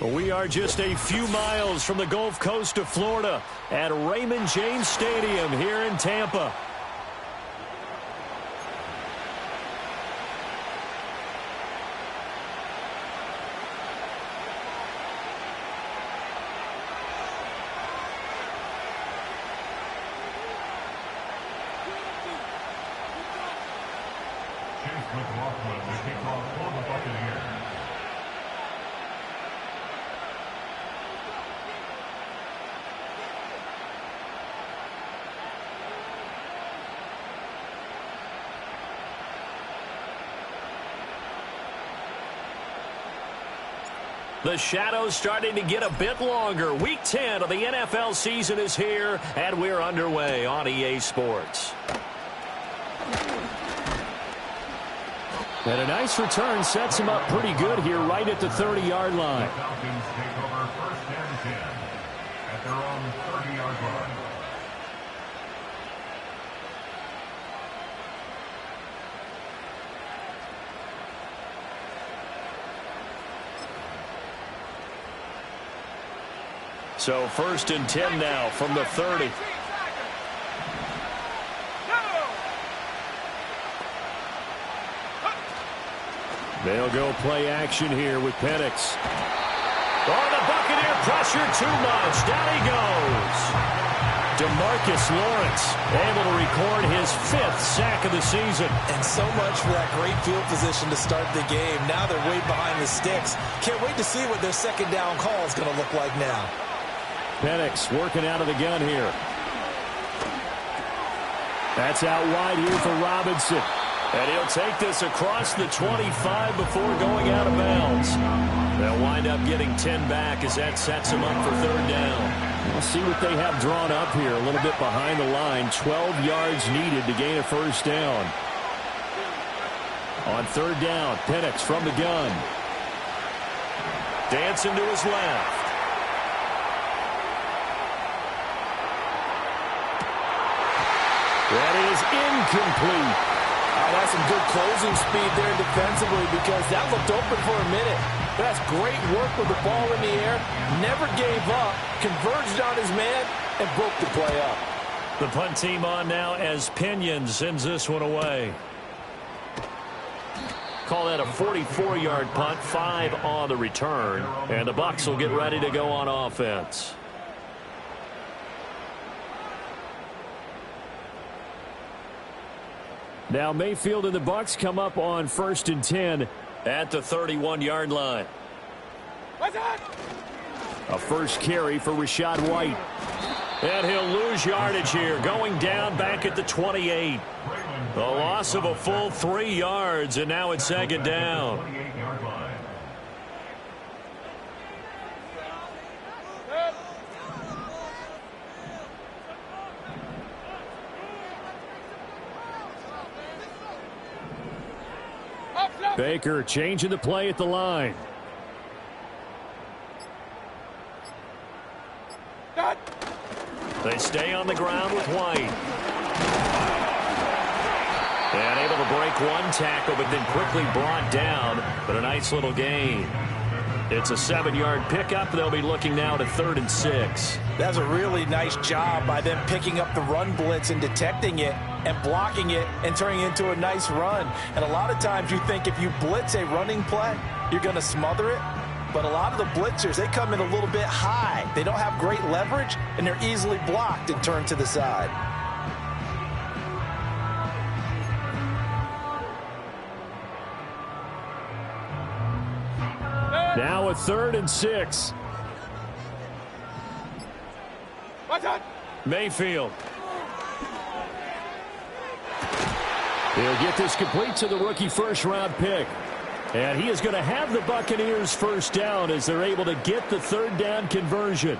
We are just a few miles from the Gulf Coast of Florida at Raymond James Stadium here in Tampa. The shadow's starting to get a bit longer. Week 10 of the NFL season is here, and we're underway on EA Sports. And a nice return sets him up pretty good here right at the 30-yard line. The Falcons take over first and 10 at their own 30-yard line. So first and 10 now from the 30. They'll go play action here with Penix. Oh, the Buccaneer pressure too much. Down he goes. DeMarcus Lawrence able to record his 5th sack of the season. And so much for that great field position to start the game. Now they're way behind the sticks. Can't wait to see what their second down call is going to look like now. Penix working out of the gun here. That's out wide here for Robinson. And he'll take this across the 25 before going out of bounds. They'll wind up getting 10 back as that sets them up for third down. We'll see what they have drawn up here. A little bit behind the line. 12 yards needed to gain a first down. On third down, Penix from the gun. Dancing to his left. That is incomplete. That's some good closing speed there defensively because that looked open for a minute. That's great work with the ball in the air. Never gave up. Converged on his man and broke the play up. The punt team on now as Pinion sends this one away. Call that a 44-yard punt, 5 on the return. And the Bucs will get ready to go on offense. Now Mayfield and the Bucs come up on first and 10 at the 31-yard line. A first carry for Rachaad White. And he'll lose yardage here, going down back at the 28. A loss of a full 3 yards, and now it's second down. Baker changing the play at the line. They stay on the ground with White. And able to break one tackle, but then quickly brought down. But a nice little gain. It's a 7-yard pickup. They'll be looking now to 3rd and 6. That's a really nice job by them picking up the run blitz and detecting it and blocking it and turning it into a nice run. And a lot of times you think if you blitz a running play, you're going to smother it. But a lot of the blitzers, they come in a little bit high. They don't have great leverage, and they're easily blocked and turned to the side. Now a 3rd and 6. Mayfield. He'll get this complete to the rookie first-round pick. And he is going to have the Buccaneers first down as they're able to get the third down conversion.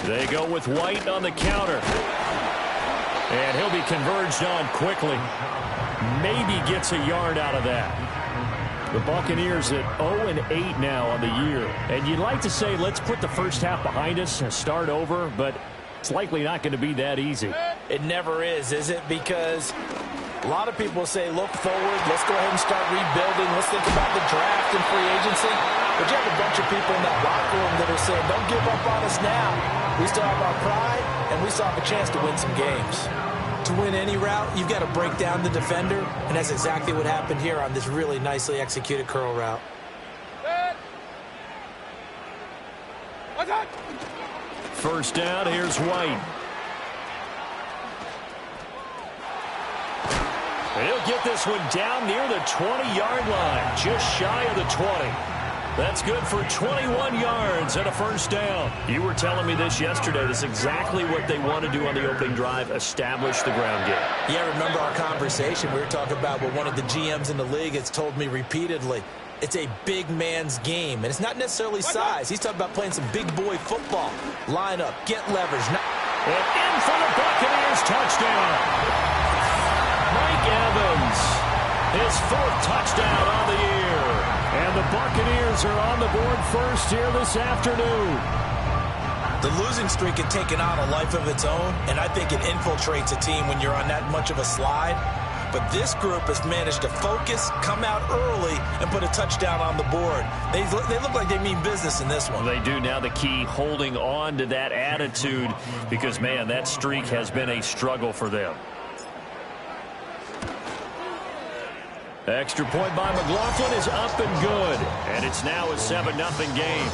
They go with White on the counter. And he'll be converged on quickly. Maybe gets a yard out of that. The Buccaneers at 0-8 now on the year. And you'd like to say, let's put the first half behind us and start over, but it's likely not going to be that easy. It never is it? Because a lot of people say, look forward, let's go ahead and start rebuilding, let's think about the draft and free agency. But you have a bunch of people in that locker room that are saying, don't give up on us now. We still have our pride, and we still have a chance to win some games. To win any route, you've got to break down the defender, and that's exactly what happened here on this really nicely executed curl route. First down, here's White. And he'll get this one down near the 20-yard line, just shy of the 20. That's good for 21 yards and a first down. You were telling me this yesterday. This is exactly what they want to do on the opening drive, establish the ground game. Yeah, remember our conversation. We were talking about what one of the GMs in the league has told me repeatedly. It's a big man's game, and it's not necessarily size. He's talking about playing some big boy football. Line up, get leverage. And in for the Buccaneers, touchdown. Mike Evans, his 4th touchdown on the year. And the Buccaneers are on the board first here this afternoon. The losing streak had taken on a life of its own, and I think it infiltrates a team when you're on that much of a slide. But this group has managed to focus, come out early, and put a touchdown on the board. They look like they mean business in this one. They do. Now the key, holding on to that attitude, because, man, that streak has been a struggle for them. Extra point by McLaughlin is up and good. And it's now a 7-0 game.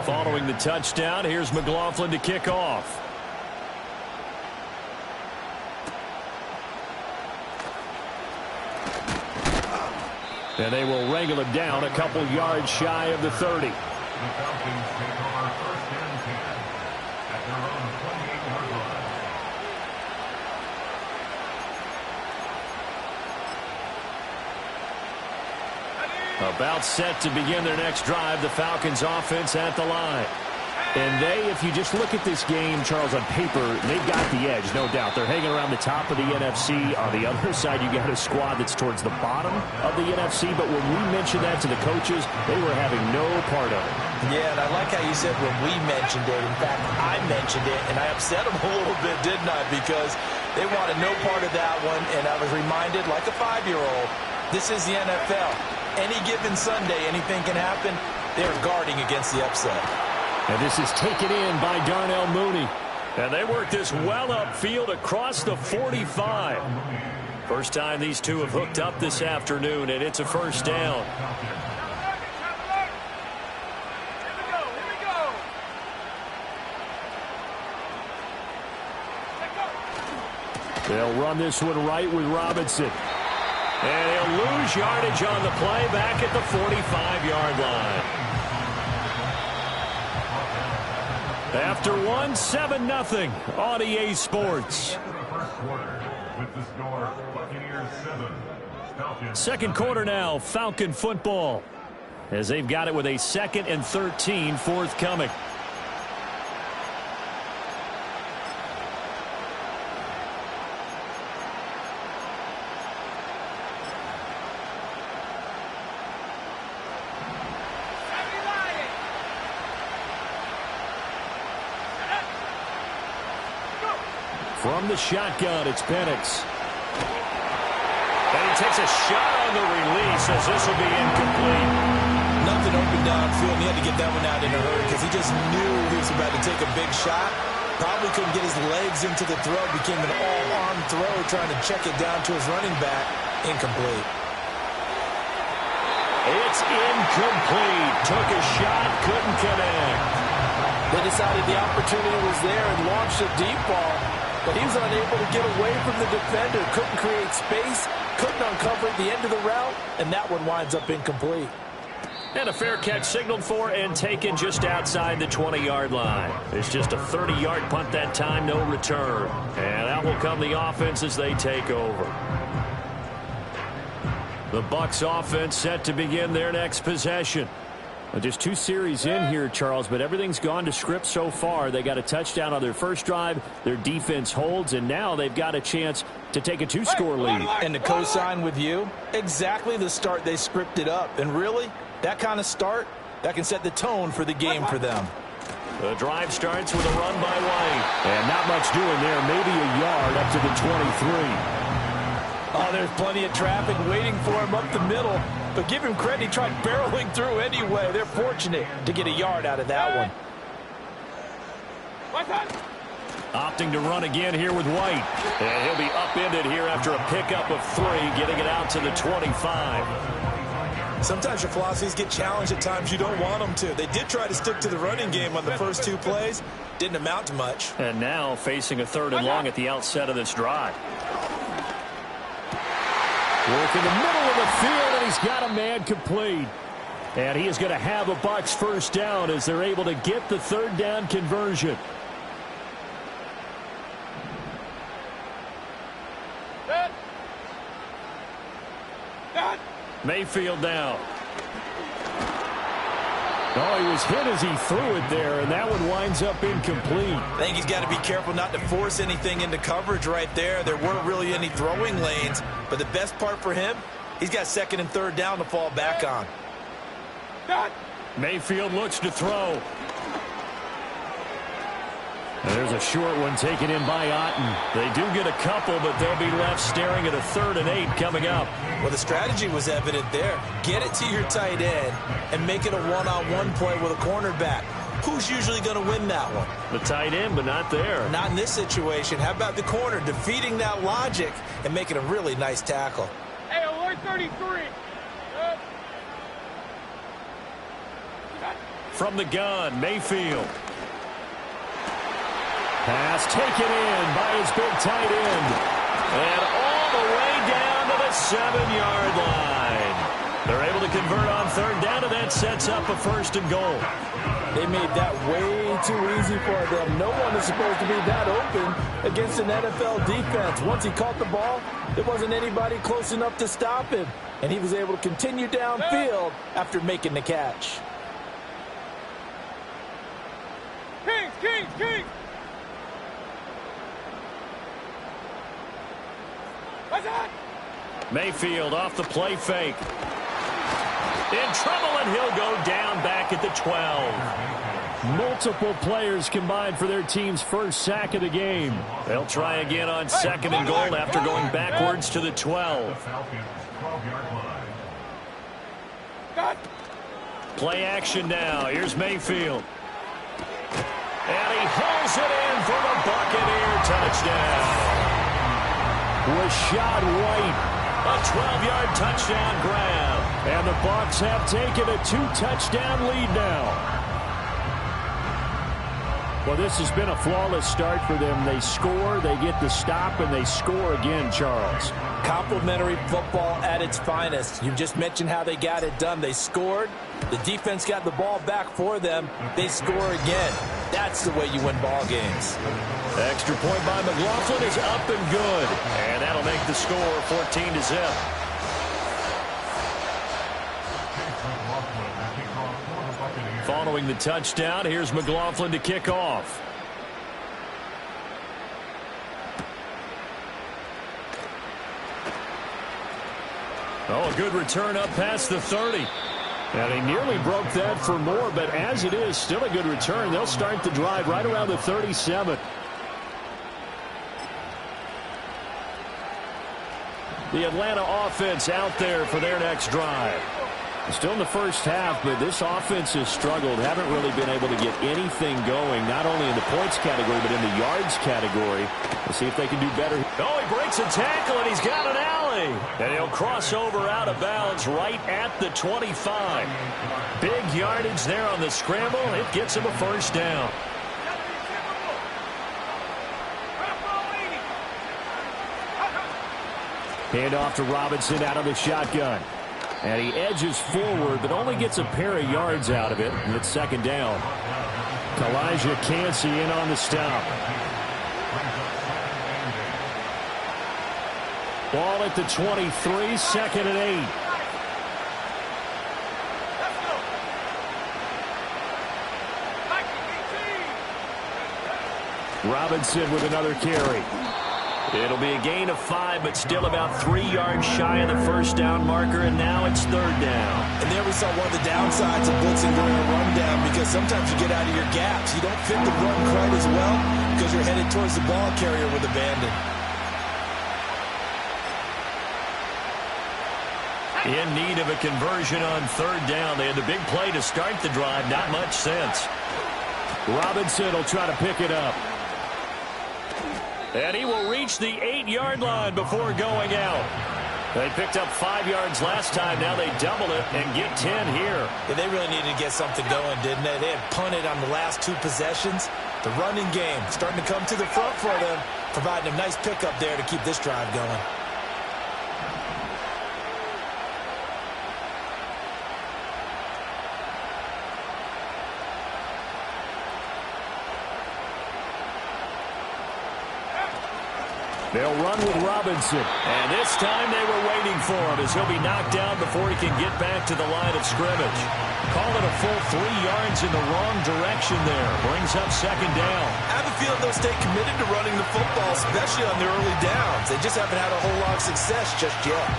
Following the touchdown, here's McLaughlin to kick off. And they will wrangle him down a couple yards shy of the 30. The Falcons take over first and 10 at their own 28-yard line. About set to begin their next drive, the Falcons offense at the line. And if you just look at this game, Charles, on paper, they've got the edge, no doubt. They're hanging around the top of the NFC. On the other side, you got a squad that's towards the bottom of the NFC. But when we mentioned that to the coaches, they were having no part of it. Yeah, and I like how you said when we mentioned it. In fact, I mentioned it, and I upset them a little bit, didn't I? Because they wanted no part of that one, and I was reminded, like a 5-year-old, this is the NFL. Any given Sunday, anything can happen. They're guarding against the upset. And this is taken in by Darnell Mooney. And they work this well upfield across the 45. First time these two have hooked up this afternoon, and it's a first down. They'll run this one right with Robinson. And he'll lose yardage on the play back at the 45-yard line. After 7-0 on EA Sports. Second quarter now, Falcon football, as they've got it with a 2nd and 13 forthcoming. From the shotgun, it's Penix. And he takes a shot on the release as this will be incomplete. Nothing open downfield. He had to get that one out in a hurry because he just knew he was about to take a big shot. Probably couldn't get his legs into the throw. Became an all-arm throw trying to check it down to his running back. Incomplete. It's incomplete. Took a shot, couldn't connect. They decided the opportunity was there and launched a deep ball. But he was unable to get away from the defender. Couldn't create space. Couldn't uncover the end of the route. And that one winds up incomplete. And a fair catch signaled for and taken just outside the 20-yard line. It's just a 30-yard punt that time, no return. And out will come the offense as they take over. The Bucs offense set to begin their next possession. Well, just 2 series in here, Charles, but everything's gone to script so far. They got a touchdown on their first drive. Their defense holds, and now they've got a chance to take a 2-score lead. And to co-sign with you, exactly the start they scripted up. And really, that kind of start, that can set the tone for the game for them. The drive starts with a run by White. And not much doing there, maybe a yard up to the 23. Oh, there's plenty of traffic waiting for him up the middle. But give him credit, he tried barreling through anyway. They're fortunate to get a yard out of that one. Opting to run again here with White. And he'll be upended here after a pickup of 3, getting it out to the 25. Sometimes your philosophies get challenged at times you don't want them to. They did try to stick to the running game on the first 2 plays. Didn't amount to much. And now facing a 3rd and long at the outset of this drive. Work in the middle of the field, and he's got a man complete. And he is going to have a Bucs first down as they're able to get the 3rd down conversion. Mayfield now. Oh, he was hit as he threw it there, and that one winds up incomplete. I think he's got to be careful not to force anything into coverage right there. There weren't really any throwing lanes, but the best part for him, he's got 2nd and 3rd down to fall back on. Mayfield looks to throw. And there's a short one taken in by Otten. They do get a couple, but they'll be left staring at a 3rd and 8 coming up. Well, the strategy was evident there. Get it to your tight end and make it a one-on-one play with a cornerback. Who's usually going to win that one? The tight end, but not there. Not in this situation. How about the corner defeating that logic and making a really nice tackle? Hey, alert 33. From the gun, Mayfield. Pass taken in by his big tight end. And all the way down to the 7-yard line. They're able to convert on 3rd down, and that sets up a 1st and goal. They made that way too easy for them. No one is supposed to be that open against an NFL defense. Once he caught the ball, there wasn't anybody close enough to stop him. And he was able to continue downfield after making the catch. Kings! Mayfield off the play fake. In trouble, and he'll go down back at the 12. Multiple players combined for their team's first sack of the game. They'll try again on 2nd and goal after going backwards to the 12. Play action now. Here's Mayfield. And he hauls it in for the Buccaneer touchdown. Rashad White, a 12-yard touchdown grab. And the Bucs have taken a 2-touchdown lead now. Well, this has been a flawless start for them. They score, they get the stop, and they score again, Charles. Complimentary football at its finest. You just mentioned how they got it done. They scored. The defense got the ball back for them. They score again. That's the way you win ball games. Extra point by McLaughlin is up and good. And that'll make the score 14-0. Following the touchdown, here's McLaughlin to kick off. Oh, a good return up past the 30. And he nearly broke that for more, but as it is, still a good return. They'll start the drive right around the 37. The Atlanta offense out there for their next drive. Still in the first half, but this offense has struggled. Haven't really been able to get anything going, not only in the points category, but in the yards category. We'll see if they can do better. Oh, he breaks a tackle, and he's got an alley. And he'll cross over out of bounds right at the 25. Big yardage there on the scramble. It gets him a first down. Hand off to Robinson out of the shotgun. And he edges forward, but only gets a pair of yards out of it. And it's second down. Elijah Cansey in on the stop. Ball at the 23, second and 8. Robinson with another carry. It'll be a gain of 5, but still about 3 yards shy of the first down marker, and now it's third down. And there we saw one of the downsides of blitzing during a run down, because sometimes you get out of your gaps. You don't fit the run quite as well because you're headed towards the ball carrier with abandon. In need of a conversion on third down. They had the big play to start the drive. Not much sense. Robinson will try to pick it up. And he will reach the 8-yard line before going out. They picked up 5 yards last time. Now they double it and get 10 here. Yeah, they really needed to get something going, didn't they? They had punted on the last 2 possessions. The running game starting to come to the front for them, providing a nice pickup there to keep this drive going. They'll run with Robinson. And this time they were waiting for him as he'll be knocked down before he can get back to the line of scrimmage. Call it a full 3 yards in the wrong direction there. Brings up second down. I have a feeling they'll stay committed to running the football, especially on their early downs. They just haven't had a whole lot of success just yet.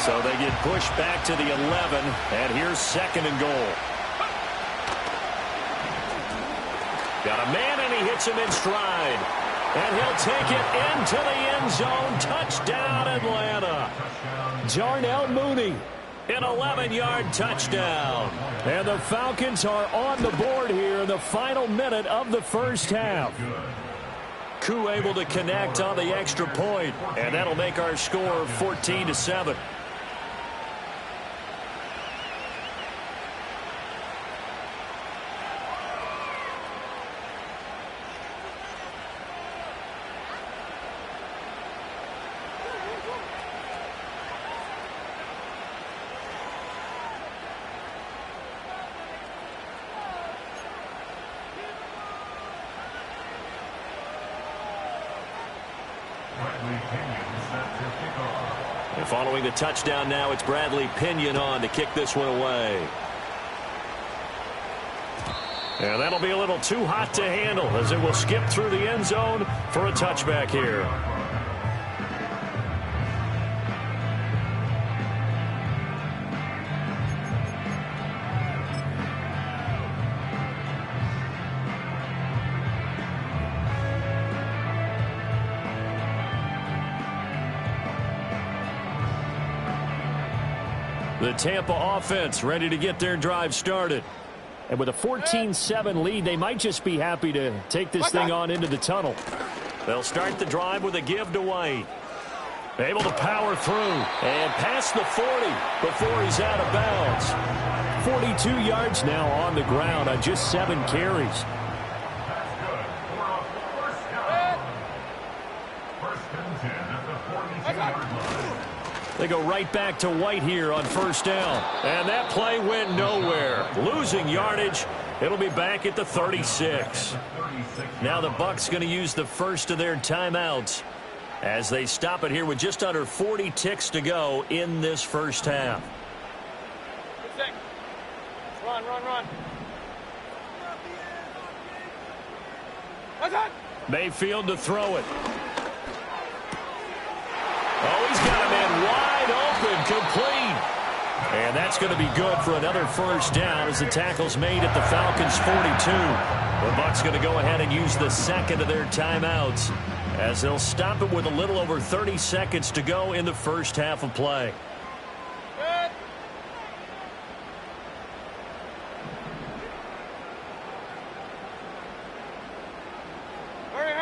So they get pushed back to the 11, and here's second and goal. Got a man, and he hits him in stride. And he'll take it into the end zone. Touchdown, Atlanta. Darnell Mooney, an 11-yard touchdown. And the Falcons are on the board here in the final minute of the first half. Koo able to connect on the extra point, and that'll make our score 14-7. And following the touchdown now, it's Bradley Pinion on to kick this one away. And that'll be a little too hot to handle as it will skip through the end zone for a touchback here. The Tampa offense ready to get their drive started. And with a 14-7 lead, they might just be happy to take this thing on into the tunnel. They'll start the drive with a give to White. Able to power through and past the 40 before he's out of bounds. 42 yards now on the ground on just 7 carries. They go right back to White here on first down. And that play went nowhere. Losing yardage. It'll be back at the 36. Now the Bucs going to use the first of their timeouts as they stop it here with just under 40 ticks to go in this first half. Run. Mayfield to throw it. Oh, he's got a man wide open, complete. And that's going to be good for another first down as the tackle's made at the Falcons' 42. The Bucs going to go ahead and use the second of their timeouts as they'll stop it with a little over 30 seconds to go in the first half of play.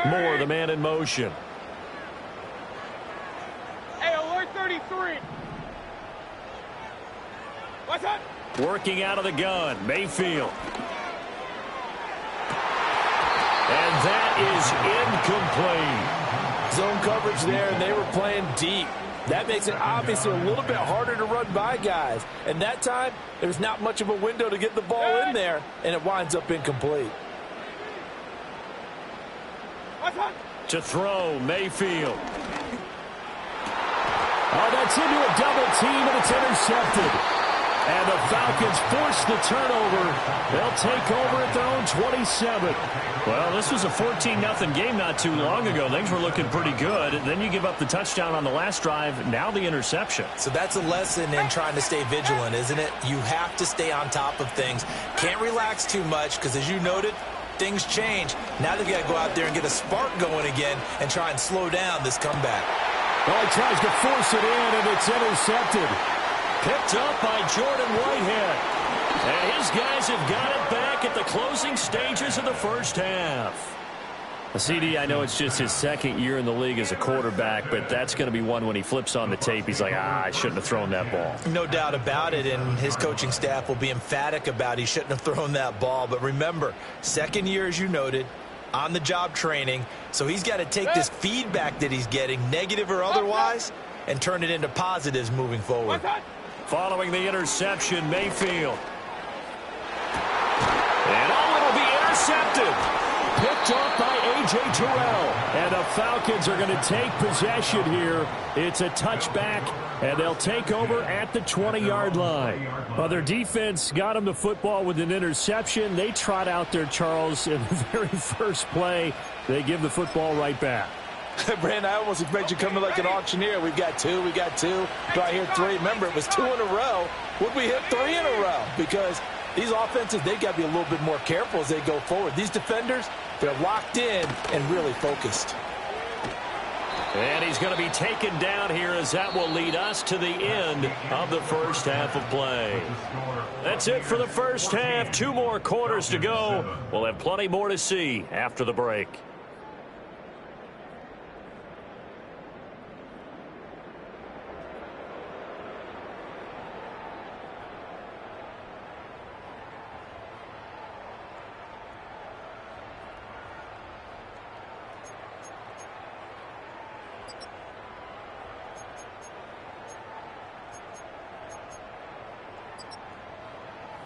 Moore, the man in motion. Hey, alert 33. What's up? Working out of the gun, Mayfield. And that is incomplete. Zone coverage there, and they were playing deep. That makes it obviously a little bit harder to run by guys. And that time, there's not much of a window to get the ball in there, and it winds up incomplete. To throw, Mayfield. Oh, that's into a double team, and it's intercepted. And the Falcons force the turnover. They'll take over at their own 27. Well, this was a 14-0 game not too long ago. Things were looking pretty good. Then you give up the touchdown on the last drive. Now the interception. So that's a lesson in trying to stay vigilant, isn't it? You have to stay on top of things. Can't relax too much because, as you noted, things change. Now they've got to go out there and get a spark going again and try and slow down this comeback. Well, he tries to force it in, and it's intercepted. Picked up by Jordan Whitehead. And his guys have got it back at the closing stages of the first half. CD, I know it's just his second year in the league as a quarterback, but that's going to be one when he flips on the tape. He's like, I shouldn't have thrown that ball. No doubt about it, and his coaching staff will be emphatic about he shouldn't have thrown that ball. But remember, second year, as you noted, on-the-job training, so he's got to take this feedback that he's getting, negative or otherwise, and turn it into positives moving forward. Following the interception, Mayfield. And it'll be intercepted. Picked up by A.J. Terrell. And the Falcons are going to take possession here. It's a touchback, and they'll take over at the 20-yard line. Well, their defense got them the football with an interception. They trot out there, Charles, in the very first play. They give the football right back. Brandon, I almost expect you coming like an auctioneer. We've got two. Do I hear three? Remember, it was 2 in a row. Would we hit 3 in a row? Because these offenses, they've got to be a little bit more careful as they go forward. These defenders, they're locked in and really focused. And he's going to be taken down here as that will lead us to the end of the first half of play. That's it for the first half. 2 more quarters to go. We'll have plenty more to see after the break.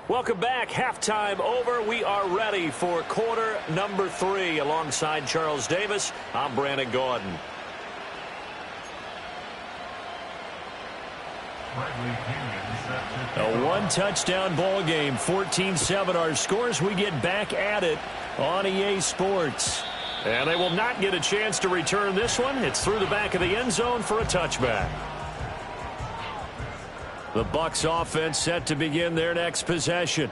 Welcome back. Halftime over. We are ready for quarter number 3. Alongside Charles Davis, I'm Brandon Gordon. A 1-touchdown ball game, 14-7 our scores. We get back at it on EA Sports. And they will not get a chance to return this one. It's through the back of the end zone for a touchback. The Bucs offense set to begin their next possession.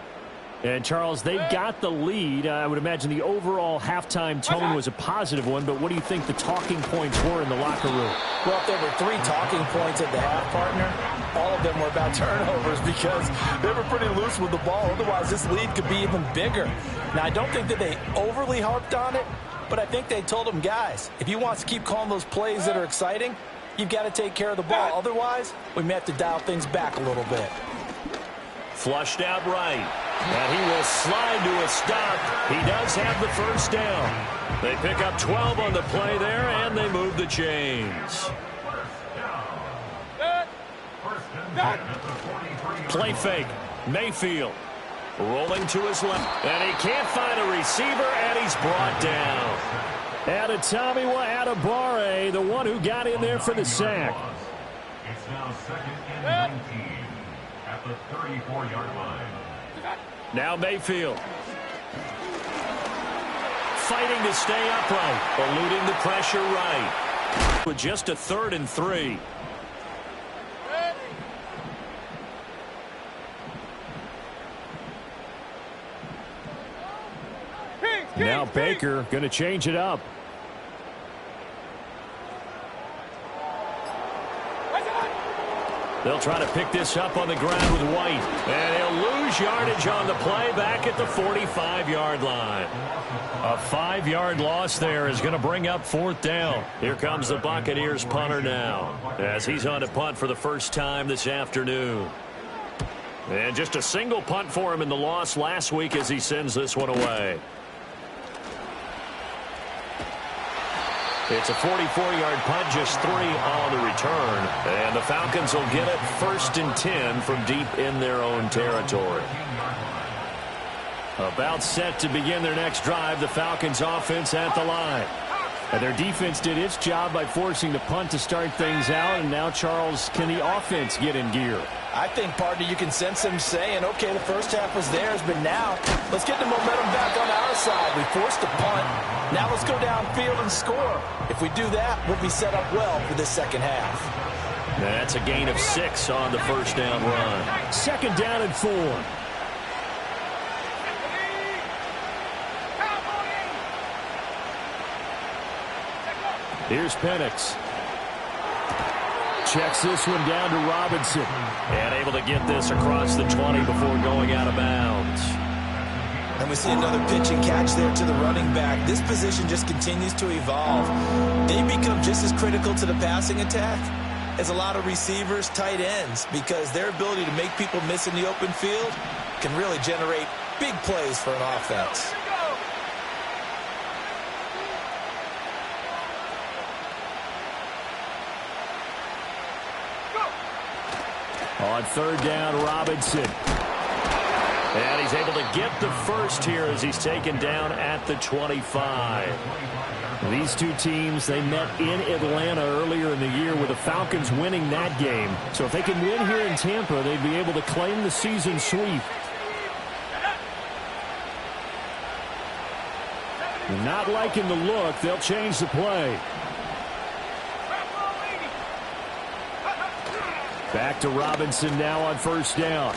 And, Charles, they got the lead. I would imagine the overall halftime tone was a positive one, but what do you think the talking points were in the locker room? Well, if there were 3 talking points at the half, partner, all of them were about turnovers because they were pretty loose with the ball. Otherwise, this lead could be even bigger. Now, I don't think that they overly harped on it, but I think they told them, guys, if you want to keep calling those plays that are exciting, you've got to take care of the ball. Otherwise, we may have to dial things back a little bit. Flushed out right. And he will slide to a stop. He does have the first down. They pick up 12 on the play there, and they move the chains. Play fake. Mayfield rolling to his left. And he can't find a receiver, and he's brought down. Adetomiwa Adebawore, the one who got in there for the sack. It's now 2nd and 19 at the 34-yard line. Now Mayfield. Fighting to stay upright. Eluding the pressure right. With just a 3rd and 3. Now Baker going to change it up. They'll try to pick this up on the ground with White. And he'll lose yardage on the play back at the 45-yard line. A 5-yard loss there is going to bring up 4th down. Here comes the Buccaneers punter now as he's on a punt for the first time this afternoon. And just a single punt for him in the loss last week as he sends this one away. It's a 44-yard punt, just 3 on the return. And the Falcons will get it 1st and 10 from deep in their own territory. About set to begin their next drive, the Falcons offense at the line. And their defense did its job by forcing the punt to start things out. And now, Charles, can the offense get in gear? I think, partner, you can sense him saying, okay, the first half was theirs, but now let's get the momentum back on our side. We forced a punt. Now let's go downfield and score. If we do that, we'll be set up well for this second half. That's a gain of 6 on the first down run. 2nd down and 4. Here's Penix. Checks this one down to Robinson. And able to get this across the 20 before going out of bounds. And we see another pitch and catch there to the running back. This position just continues to evolve. They become just as critical to the passing attack as a lot of receivers, tight ends, because their ability to make people miss in the open field can really generate big plays for an offense. On 3rd down, Robinson. And he's able to get the first here as he's taken down at the 25. These two teams, they met in Atlanta earlier in the year with the Falcons winning that game. So if they can win here in Tampa, they'd be able to claim the season sweep. Not liking the look, they'll change the play. Back to Robinson now on 1st down.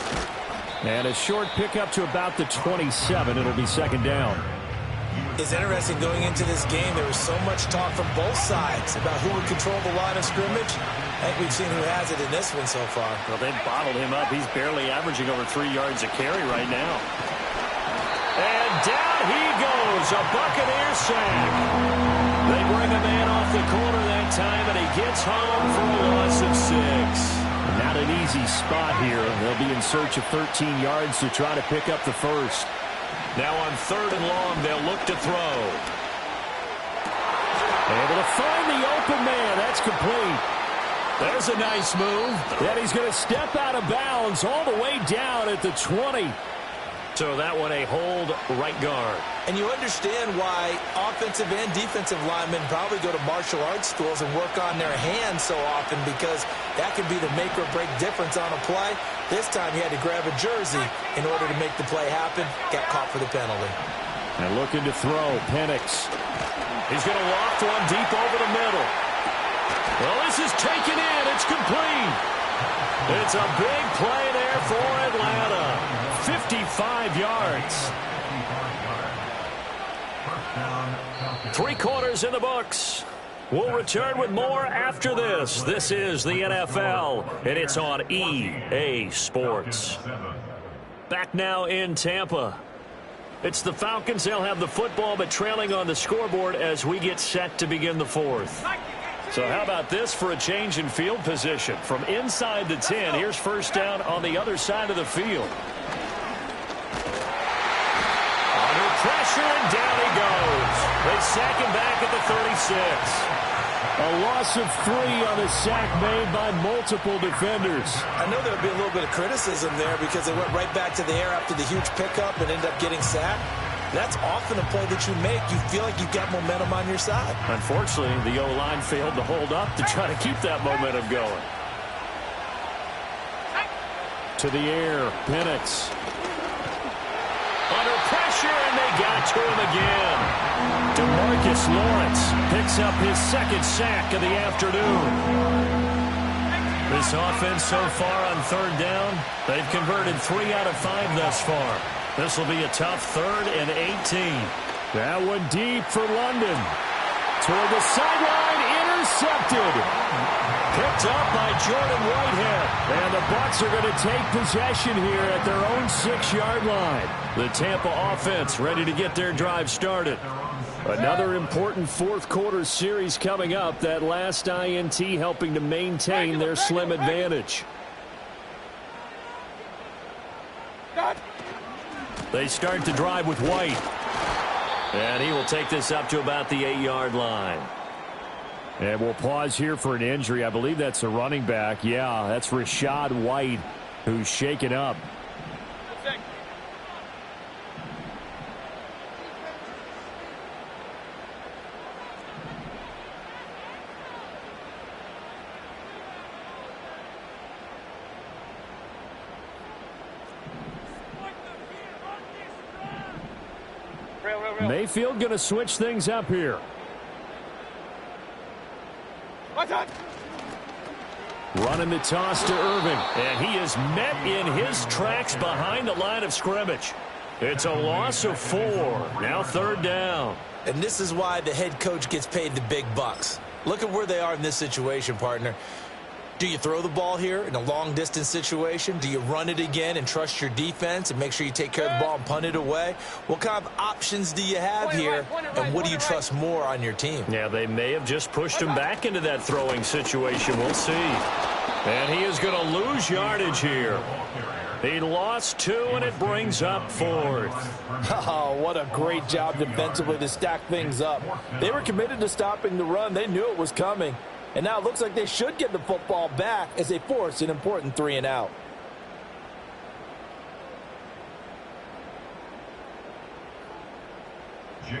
And a short pickup to about the 27. It'll be 2nd down. It's interesting going into this game. There was so much talk from both sides about who would control the line of scrimmage. I think we've seen who has it in this one so far. Well, they've bottled him up. He's barely averaging over 3 yards a carry right now. And down he goes. A Buccaneer sack. They bring a man off the corner that time, and he gets home for a loss of 6. Not an easy spot here. They'll be in search of 13 yards to try to pick up the first. Now on 3rd and long, they'll look to throw. Able to find the open man. That's complete. There's a nice move. And he's going to step out of bounds all the way down at the 20. So that one a hold right guard. And you understand why offensive and defensive linemen probably go to martial arts schools and work on their hands so often, because that could be the make or break difference on a play. This time he had to grab a jersey in order to make the play happen. Got caught for the penalty. And looking to throw, Penix. He's going to loft one deep over the middle. Well, this is taken in. It's complete. It's a big play there for Atlanta. 55 yards. 3 quarters in the books. We'll return with more after this. This is the NFL, and it's on EA Sports. Back now in Tampa. It's the Falcons. They'll have the football, but trailing on the scoreboard as we get set to begin the 4th. So how about this for a change in field position? From inside the 10, here's 1st down on the other side of the field. Under pressure, and down he goes. They sack him back at the 36. A loss of 3 on the sack made by multiple defenders. I know there'll be a little bit of criticism there because they went right back to the air after the huge pickup and ended up getting sacked. That's often a play that you make. You feel like you've got momentum on your side. Unfortunately, the O-line failed to hold up to try to keep that momentum going. To the air, Penix. Under pressure, and they got to him again. DeMarcus Lawrence picks up his 2nd sack of the afternoon. This offense so far on 3rd down, they've converted 3 out of 5 thus far. This will be a tough 3rd and 18. That one deep for London. Toward the sideline, intercepted. Picked up by Jordan Whitehead. And the Bucs are going to take possession here at their own 6-yard line. The Tampa offense ready to get their drive started. Another important 4th quarter series coming up. That last INT helping to maintain their slim advantage. They start to drive with White. And he will take this up to about the 8-yard line. And we'll pause here for an injury. I believe that's a running back. Yeah, that's Rashad White, who's shaken up. Mayfield going to switch things up here. Running the toss to Irvin, and he is met in his tracks behind the line of scrimmage. It's a loss of 4. Now 3rd down. And this is why the head coach gets paid the big bucks. Look at where they are in this situation, partner. Do you throw the ball here in a long-distance situation? Do you run it again and trust your defense and make sure you take care of the ball and punt it away? What kind of options do you have here, and what do you trust more on your team? Yeah, they may have just pushed him back into that throwing situation. We'll see. And he is going to lose yardage here. He lost 2, and it brings up 4th. Oh, what a great job defensively to stack things up. They were committed to stopping the run. They knew it was coming. And now it looks like they should get the football back as they force an important 3 and out.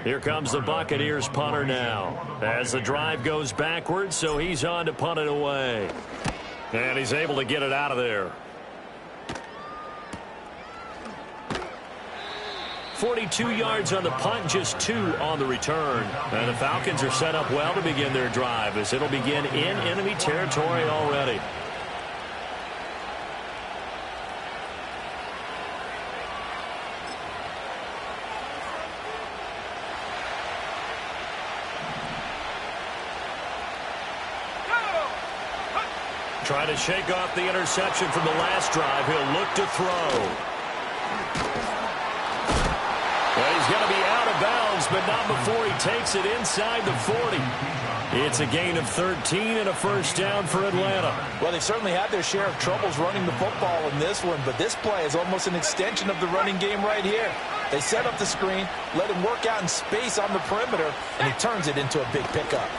Here comes the Buccaneers punter now. As the drive goes backwards, so he's on to punt it away. And he's able to get it out of there. 42 yards on the punt, just 2 on the return. And the Falcons are set up well to begin their drive as it'll begin in enemy territory already. Trying to shake off the interception from the last drive. He'll look to throw. Well, he's going to be out of bounds, but not before he takes it inside the 40. It's a gain of 13 and a first down for Atlanta. Well, they certainly had their share of troubles running the football in this one, but this play is almost an extension of the running game right here. They set up the screen, let him work out in space on the perimeter, and he turns it into a big pickup.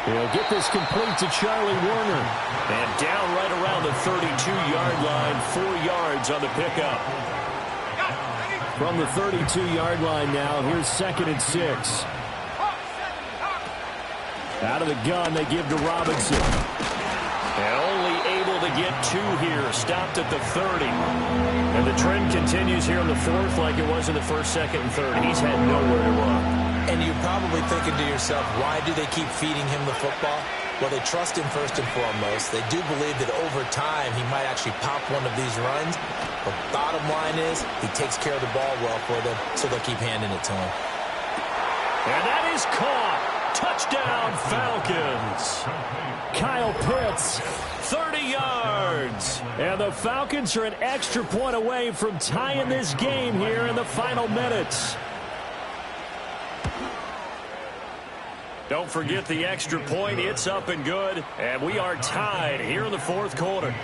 He'll get this complete to Charlie Warner. And down right around the 32-yard line, 4 yards on the pickup. From the 32-yard line now, here's 2nd and 6. Out of the gun, they give to Robinson. And only able to get 2 here, stopped at the 30. And the trend continues here in the 4th like it was in the 1st, 2nd, and 3rd. He's had nowhere to run. And you're probably thinking to yourself, why do they keep feeding him the football? Well, they trust him first and foremost. They do believe that over time he might actually pop one of these runs. But bottom line is he takes care of the ball well for them, so they'll keep handing it to him. And that is caught. Touchdown, Falcons. Kyle Pitts, 30 yards. And the Falcons are an extra point away from tying this game here in the final minutes. Don't forget the extra point. It's up and good. And we are tied here in the 4th quarter.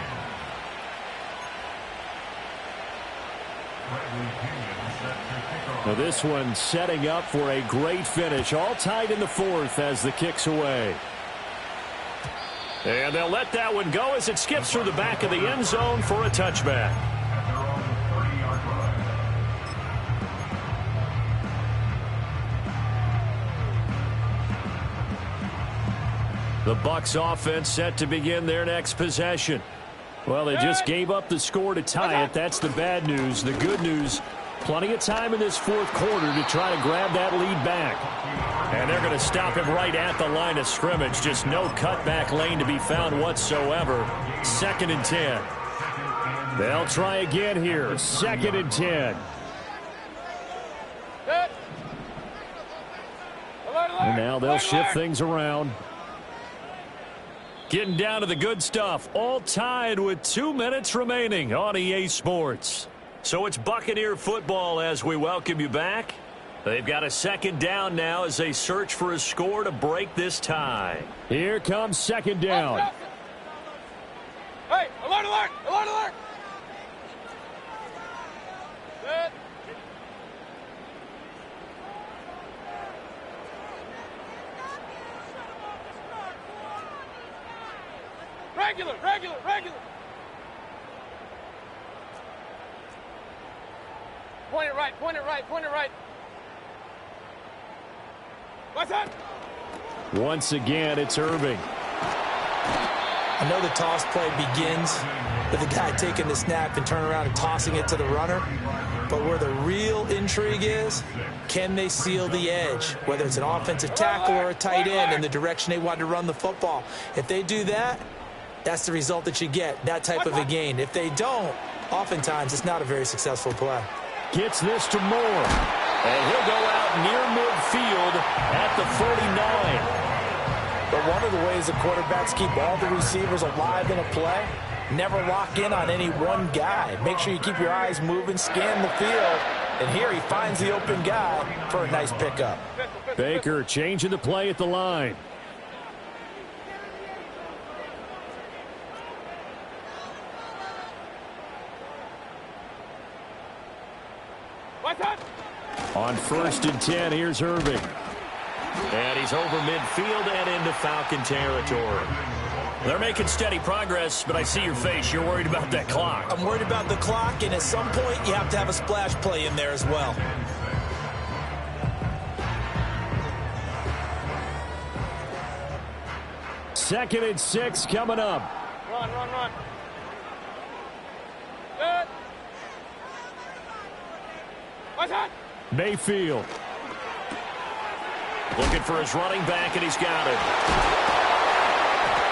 Now this one setting up for a great finish. All tied in the 4th as the kick's away. And they'll let that one go as it skips through the back of the end zone for a touchback. The Bucs offense set to begin their next possession. Well, they just gave up the score to tie it. That's the bad news. The good news, plenty of time in this 4th quarter to try to grab that lead back. And they're going to stop him right at the line of scrimmage. Just no cutback lane to be found whatsoever. 2nd and 10. They'll try again here. 2nd and 10. And now they'll shift things around. Getting down to the good stuff. All tied with 2 minutes remaining on EA Sports. So it's Buccaneer football as we welcome you back. They've got a 2nd down now as they search for a score to break this tie. Here comes 2nd down. Hey, alert, alert, alert, alert. Good. Regular. Point it right. What's that? Once again, it's Irving. I know the toss play begins with the guy taking the snap and turning around and tossing it to the runner. But where the real intrigue is, can they seal the edge? Whether it's an offensive tackle or a tight end in the direction they want to run the football. If they do that, that's the result that you get, that type of a gain. If they don't, oftentimes it's not a very successful play. Gets this to Moore. And he'll go out near midfield at the 49. But one of the ways the quarterbacks keep all the receivers alive in a play, never lock in on any one guy. Make sure you keep your eyes moving, scan the field. And here he finds the open guy for a nice pickup. Baker changing the play at the line. On 1st and 10, here's Irving. And he's over midfield and into Falcon territory. They're making steady progress, but I see your face. You're worried about that clock. I'm worried about the clock, and at some point, you have to have a splash play in there as well. Second and 6 coming up. Run. Good. What's that? Mayfield. Looking for his running back, and he's got it.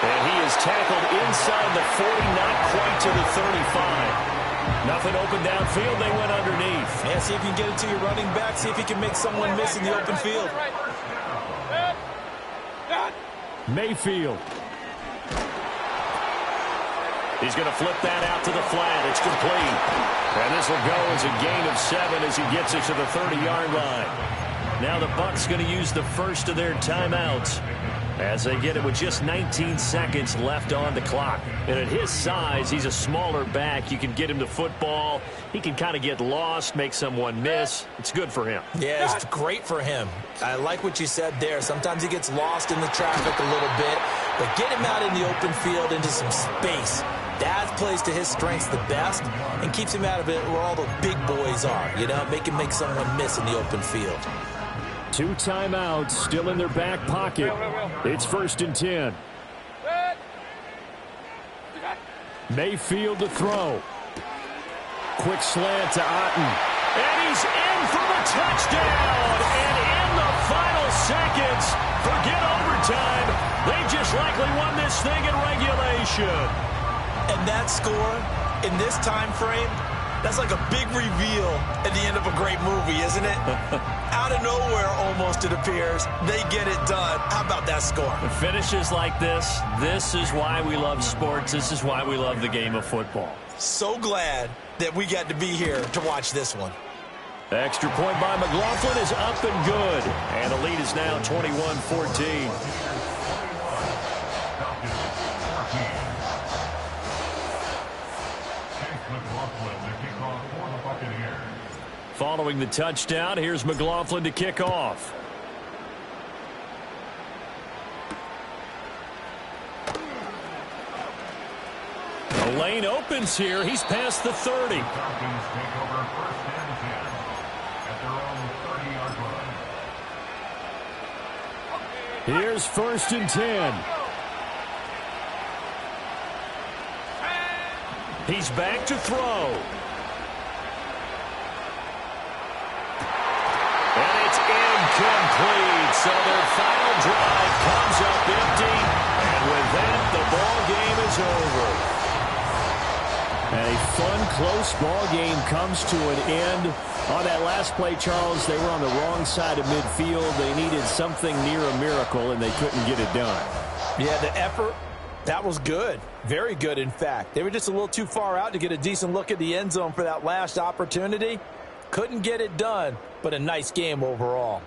And he is tackled inside the 40, not quite to the 35. Nothing open downfield. They went underneath. Yeah, see if you can get it to your running back. See if you can make someone miss in the open field. Mayfield. He's going to flip that out to the flat. It's complete. And this will go as a gain of 7 as he gets it to the 30-yard line. Now the Bucs going to use the first of their timeouts as they get it with just 19 seconds left on the clock. And at his size, he's a smaller back. You can get him the football. He can kind of get lost, make someone miss. It's good for him. Yeah, it's great for him. I like what you said there. Sometimes he gets lost in the traffic a little bit, but get him out in the open field into some space. That plays to his strengths the best and keeps him out of it where all the big boys are, you know, make him make someone miss in the open field. 2 timeouts still in their back pocket. It's 1st and 10. Mayfield to throw. Quick slant to Otten. And he's in for the touchdown. And in the final seconds, forget overtime. They just likely won this thing in regulation. And that score in this time frame, that's like a big reveal at the end of a great movie, isn't it? Out of nowhere, almost, it appears, they get it done. How about that score? Finishes like this is why we love sports. This is why we love the game of football. So glad that we got to be here to watch this one. Extra point by McLaughlin is up and good. And the lead is now 21-14. Following the touchdown, here's McLaughlin to kick off. The lane opens here. He's past the 30. Falcons take over 1st and 10 at their own 30-yard line. Here's 1st and 10. He's back to throw. Incomplete, so their final drive comes up empty, and with that, the ball game is over. A fun, close ball game comes to an end. On that last play, Charles, they were on the wrong side of midfield. They needed something near a miracle, and they couldn't get it done. Yeah, the effort, that was good. Very good, in fact. They were just a little too far out to get a decent look at the end zone for that last opportunity. Couldn't get it done, but a nice game overall.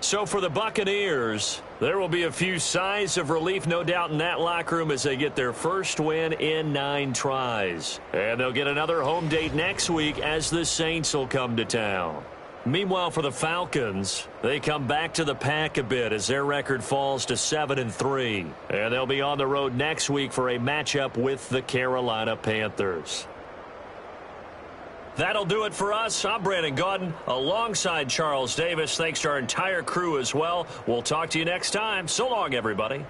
So for the Buccaneers, there will be a few sighs of relief, no doubt, in that locker room as they get their first win in 9 tries. And they'll get another home date next week as the Saints will come to town. Meanwhile, for the Falcons, they come back to the pack a bit as their record falls to 7-3. And they'll be on the road next week for a matchup with the Carolina Panthers. That'll do it for us. I'm Brandon Gaudin alongside Charles Davis. Thanks to our entire crew as well. We'll talk to you next time. So long, everybody.